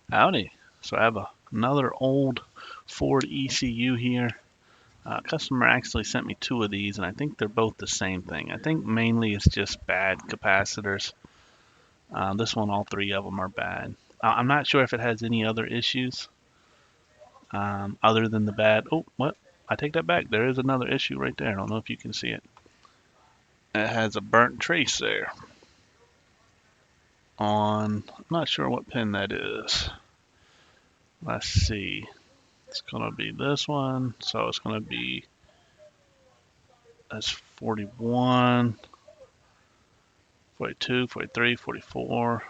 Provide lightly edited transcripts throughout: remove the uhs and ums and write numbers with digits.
Howdy. So I have another old Ford ECU here. Customer actually sent me two of these, and I think they're both the same thing. I think mainly it's just bad capacitors. This one, all three of them are bad. I'm not sure if it has any other issues other than the bad. Oh, what? I take that back. There is another issue right there. I don't know if you can see it. It has a burnt trace there on, I'm not sure what pin that is. Let's see. It's going to be this one. So it's going to be, that's 41, 42, 43, 44,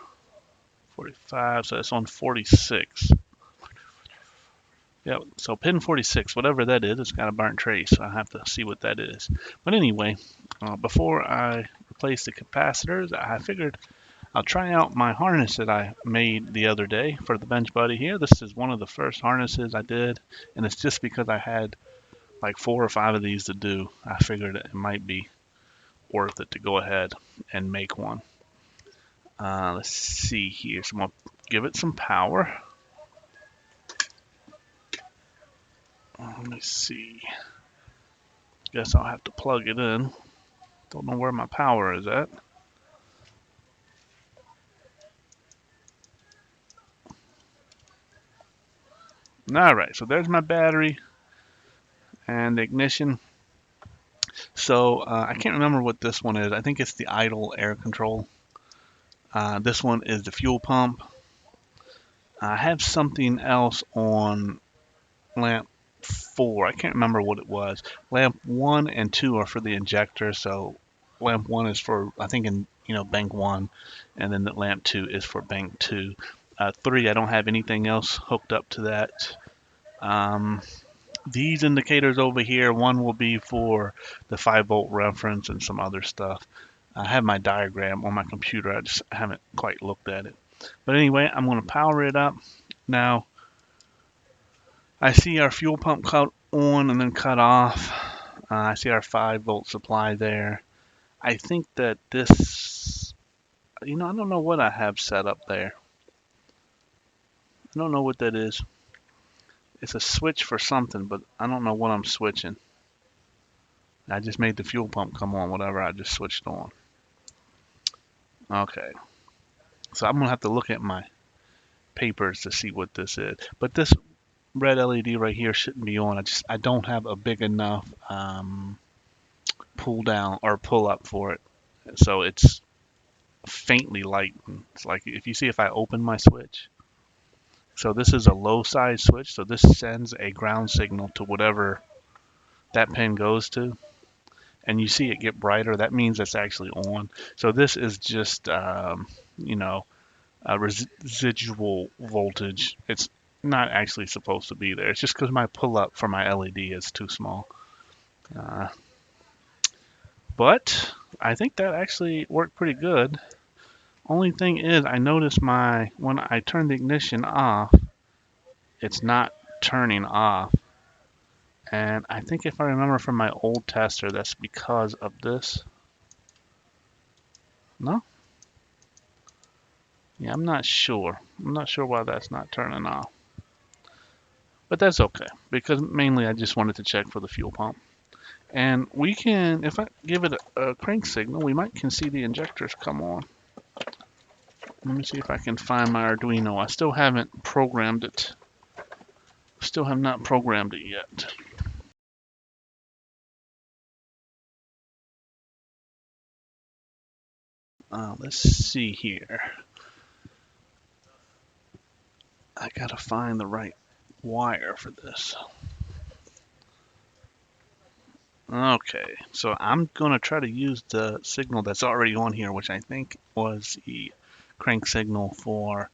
45. So it's on 46. Yeah, so pin 46, whatever that is, it's got a burnt trace. So I have to see what that is. But anyway, before I replace the capacitors, I figured I'll try out my harness that I made the other day for the bench buddy here. This is one of the first harnesses I did, and it's just because I had like 4 or 5 of these to do. I figured it might be worth it to go ahead and make one. Let's see here. So I'm going to give it some power. Let me see. Guess I'll have to plug it in. Don't know where my power is at. Alright, so there's my battery and the ignition. So I can't remember what this one is. I think it's the idle air control. This one is the fuel pump. I have something else on lamp 4. I can't remember what it was. Lamp 1 and 2 are for the injector. So lamp 1 is for, I think, in bank 1, and then the lamp 2 is for bank 2. 3, I don't have anything else hooked up to that. These indicators over here, one will be for the 5-volt reference and some other stuff. I have my diagram on my computer. I just haven't quite looked at it. But anyway, I'm going to power it up. Now, I see our fuel pump cut on and then cut off. I see our 5-volt supply there. I think that this, I don't know what I have set up there. I don't know what that is. It's a switch for something, but I don't know what I'm switching. I just made the fuel pump come on, whatever I just switched on. Okay. So I'm going to have to look at my papers to see what this is. But this red LED right here shouldn't be on. I don't have a big enough pull down or pull up for it. So it's faintly lighting. It's like if I open my switch. So this is a low side switch. So this sends a ground signal to whatever that pin goes to. And you see it get brighter. That means it's actually on. So this is just, residual voltage. It's not actually supposed to be there. It's just because my pull up for my LED is too small. But I think that actually worked pretty good. Only thing is, I noticed when I turn the ignition off, it's not turning off. And I think if I remember from my old tester, that's because of this. No? Yeah, I'm not sure. I'm not sure why that's not turning off. But that's okay, because mainly I just wanted to check for the fuel pump. And we can, if I give it a crank signal, we can see the injectors come on. Let me see if I can find my Arduino. I still haven't programmed it. Still have not programmed it yet. Let's see here. I gotta find the right wire for this. Okay, so I'm gonna try to use the signal that's already on here, which I think was the crank signal for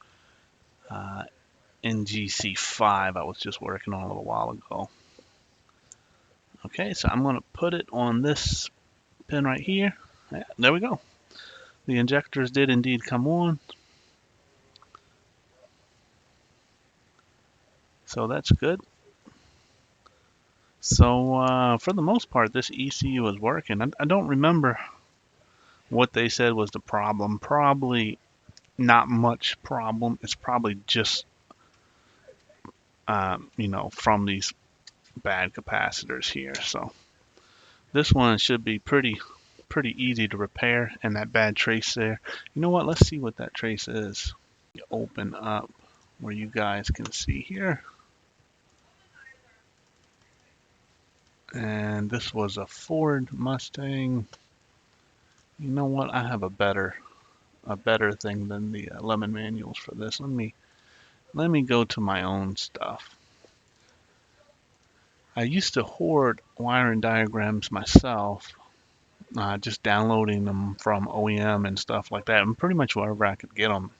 EEC-IV I was just working on a little while ago. Okay, so I'm gonna put it on this pin right here. Yeah, there we go. The injectors did indeed come on. So that's good. So for the most part, this ECU is working. I don't remember what they said was the problem. Probably not much problem. It's probably just you know, from these bad capacitors here. So this one should be pretty easy to repair, and that bad trace there. You know what? Let's see what that trace is. Open up where you guys can see here. And this was a Ford Mustang. You know what? I have a better thing than the lemon manuals for this. Let me go to my own stuff. I used to hoard wiring diagrams myself, just downloading them from OEM and stuff like that, and pretty much wherever I could get them.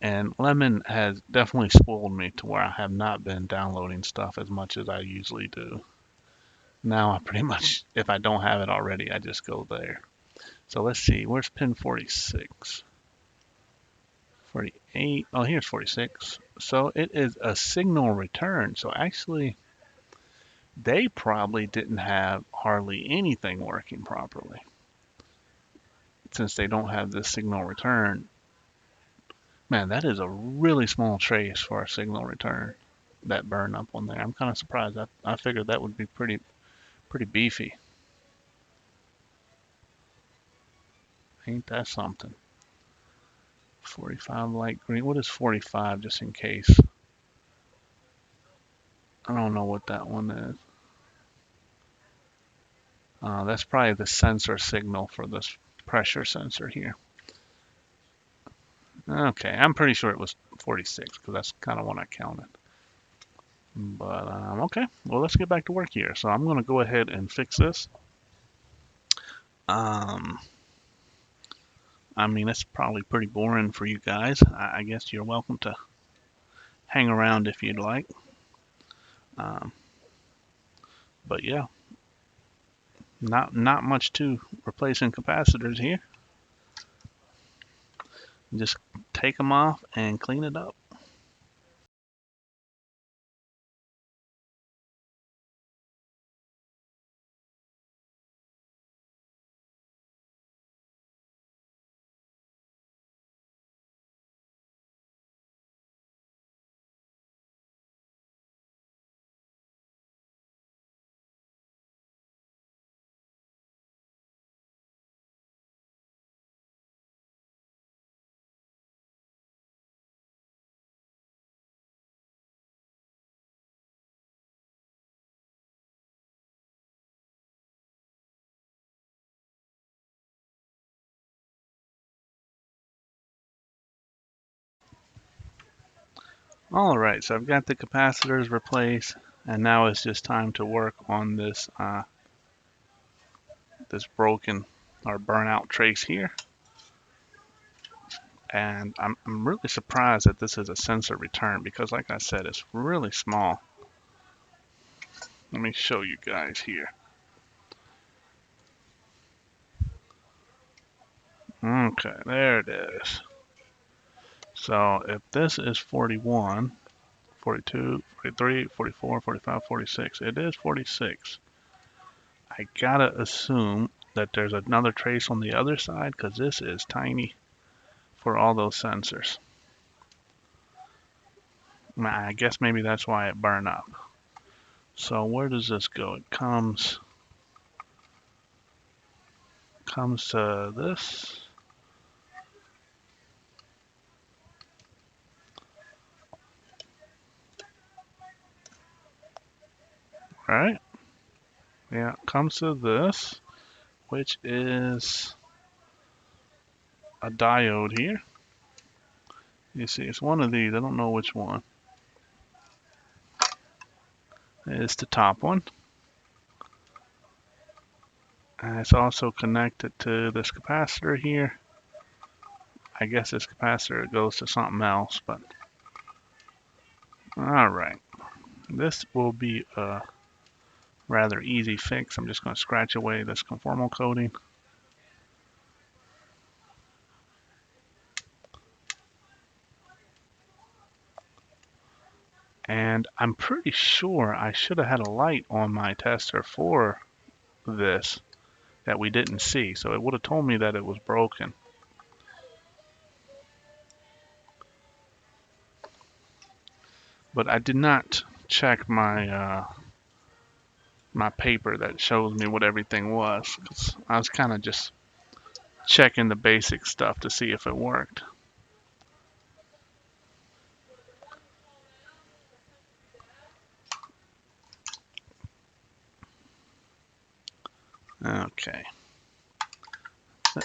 And Lemon has definitely spoiled me to where I have not been downloading stuff as much as I usually do. Now I pretty much, if I don't have it already, I just go there. So let's see, where's pin 46? 48, oh here's 46. So it is a signal return. So actually, they probably didn't have hardly anything working properly, since they don't have this signal return. Man, that is a really small trace for a signal return, that burn up on there. I'm kind of surprised. I figured that would be pretty beefy. Ain't that something? 45 light green. What is 45, just in case? I don't know what that one is. That's probably the sensor signal for this pressure sensor here. Okay, I'm pretty sure it was 46 because that's kind of what I counted. But okay, well let's get back to work here. So I'm going to go ahead and fix this. I mean, it's probably pretty boring for you guys. I guess you're welcome to hang around if you'd like. But yeah, not much to replacing capacitors here. Just take them off and clean it up. All right, so I've got the capacitors replaced, and now it's just time to work on this this broken or burnout trace here. And I'm really surprised that this is a sensor return because, like I said, it's really small. Let me show you guys here. Okay, there it is. So if this is 41, 42, 43, 44, 45, 46, it is 46. I gotta assume that there's another trace on the other side because this is tiny for all those sensors. I guess maybe that's why it burned up. So where does this go? It comes to this. Right? Yeah, it comes to this, which is a diode here. You see, it's one of these. I don't know which one. It's the top one. And it's also connected to this capacitor here. I guess this capacitor goes to something else, but all right. This will be a rather easy fix. I'm just going to scratch away this conformal coating. And I'm pretty sure I should have had a light on my tester for this that we didn't see. So it would have told me that it was broken. But I did not check my my paper that shows me what everything was, 'cause I was kind of just checking the basic stuff to see if it worked. Okay. I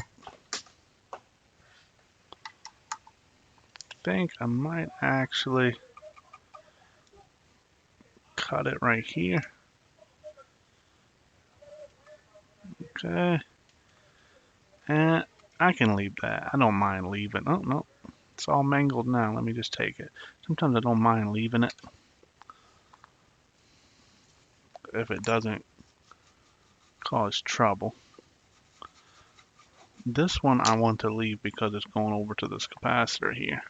think I might actually cut it right here. Okay. And I can leave that. I don't mind leaving. Oh, no. It's all mangled now. Let me just take it. Sometimes I don't mind leaving it if it doesn't cause trouble. This one I want to leave because it's going over to this capacitor here.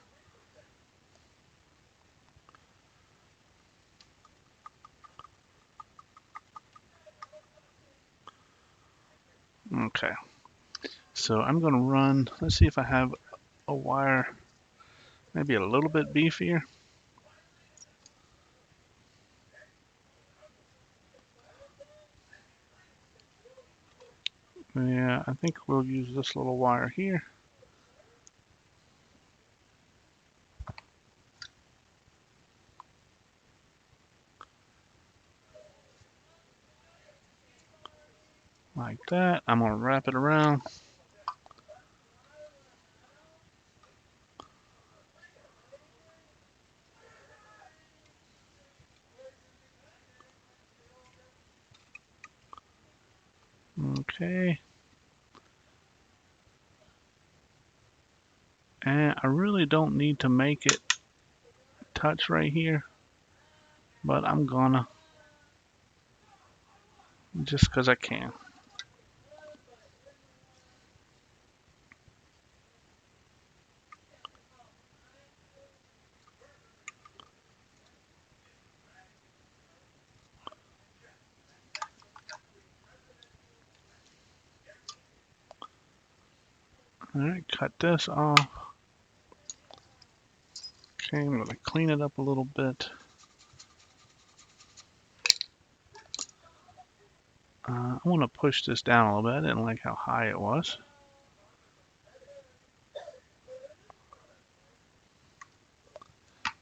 Okay. So I'm going to run, let's see if I have a wire maybe a little bit beefier. Yeah, I think we'll use this little wire here. Like that. I'm going to wrap it around. Okay. And I really don't need to make it touch right here, but I'm gonna, just because I can. Alright, cut this off. Okay, I'm gonna clean it up a little bit. I want to push this down a little bit. I didn't like how high it was.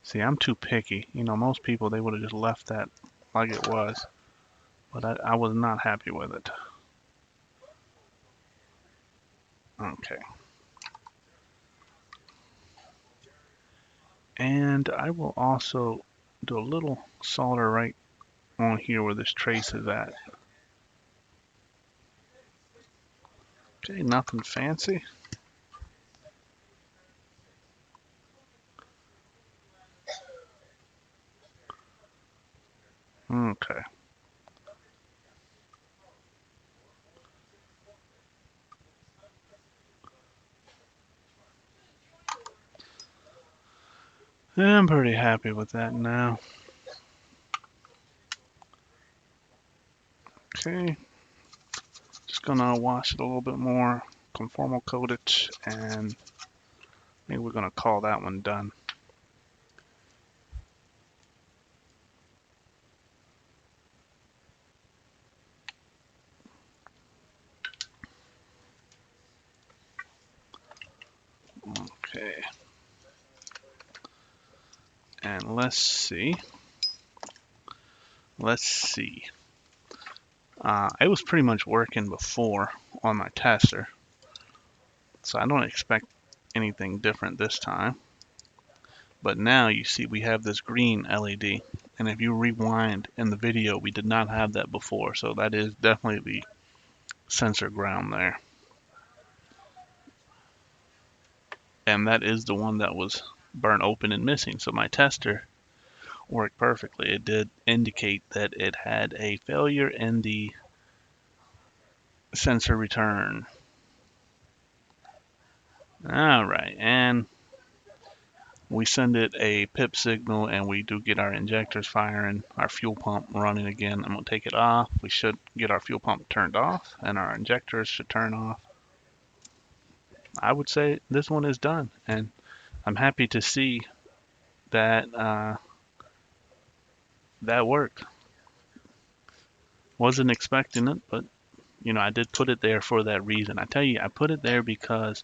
See, I'm too picky. You know, most people, they would have just left that like it was. But I was not happy with it. Okay. And I will also do a little solder right on here where this trace is at. Okay, nothing fancy. Okay. I'm pretty happy with that now. Okay. Just gonna wash it a little bit more, conformal coat it, and maybe we're gonna call that one done. Okay. And let's see. It was pretty much working before on my tester, so I don't expect anything different this time. But now you see we have this green LED, and if you rewind in the video, we did not have that before, so that is definitely the sensor ground there. And that is the one that was burnt open and missing, so my tester worked perfectly. It did indicate that it had a failure in the sensor return. Alright, and we send it a pip signal and we do get our injectors firing, our fuel pump running again. I'm going to take it off. We should get our fuel pump turned off and our injectors should turn off. I would say this one is done, and I'm happy to see that that worked. Wasn't expecting it, but I did put it there for that reason. I tell you, I put it there because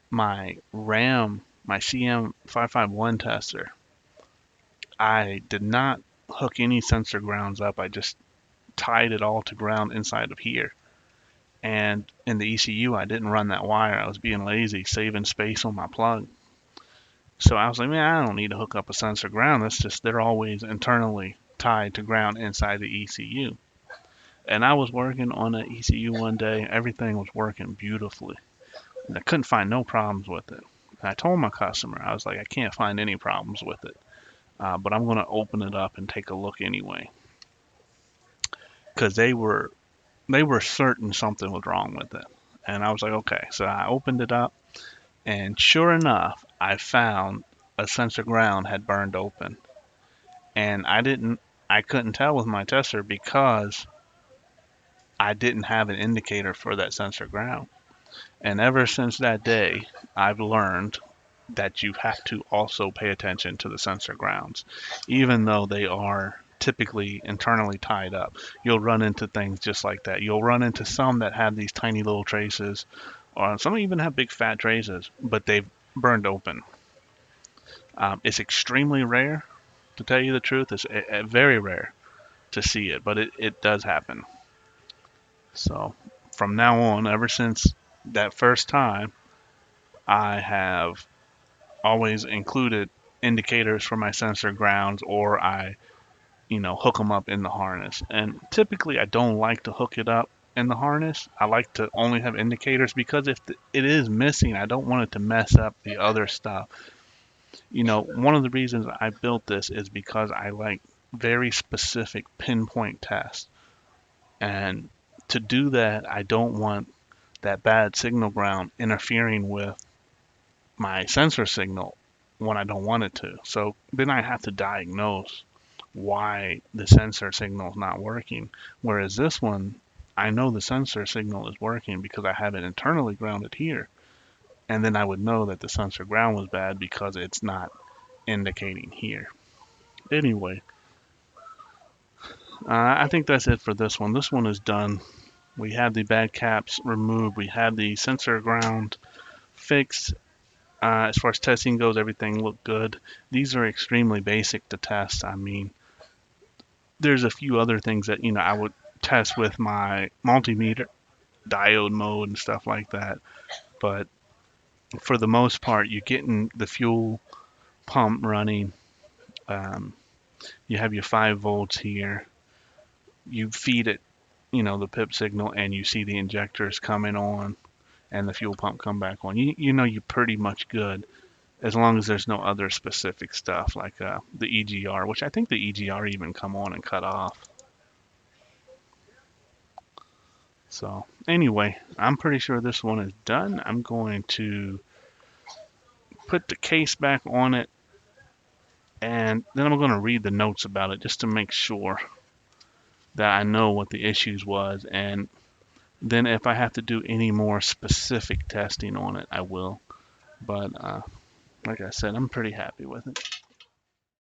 my RAM, my CM551 tester, I did not hook any sensor grounds up. I just tied it all to ground inside of here. And in the ECU, I didn't run that wire. I was being lazy, saving space on my plug. So I was like, man, I don't need to hook up a sensor ground. That's just, they're always internally tied to ground inside the ECU. And I was working on an ECU one day. Everything was working beautifully. And I couldn't find no problems with it. And I told my customer, I was like, I can't find any problems with it. But I'm going to open it up and take a look anyway. Because they were certain something was wrong with it. And I was like, okay. So I opened it up, and sure enough, I found a sensor ground had burned open. And I couldn't tell with my tester because I didn't have an indicator for that sensor ground. And ever since that day, I've learned that you have to also pay attention to the sensor grounds, even though they are typically internally tied up. You'll run into things just like that. You'll run into some that have these tiny little traces, or some even have big fat traces, but they've burned open. It's extremely rare, to tell you the truth. It's very rare to see it, but it does happen. So from now on, ever since that first time, I have always included indicators for my sensor grounds, or I hook them up in the harness. And typically I don't like to hook it up in the harness. I like to only have indicators because if it is missing, I don't want it to mess up the other stuff. One of the reasons I built this is because I like very specific pinpoint tests. And to do that, I don't want that bad signal ground interfering with my sensor signal when I don't want it to. So then I have to diagnose why the sensor signal is not working. Whereas this one, I know the sensor signal is working because I have it internally grounded here. And then I would know that the sensor ground was bad because it's not indicating here. Anyway, I think that's it for this one. This one is done. We have the bad caps removed. We have the sensor ground fixed. As far as testing goes, everything looked good. These are extremely basic to test. I mean, there's a few other things that I would test with my multimeter, diode mode and stuff like that. But for the most part, you're getting the fuel pump running. You have your 5 volts here. You feed it, the pip signal, and you see the injectors coming on and the fuel pump come back on. You're pretty much good as long as there's no other specific stuff like the EGR, which I think the EGR even come on and cut off. So anyway, I'm pretty sure this one is done. I'm going to put the case back on it, and then I'm going to read the notes about it just to make sure that I know what the issues was, and then if I have to do any more specific testing on it, I will. But like I said, I'm pretty happy with it.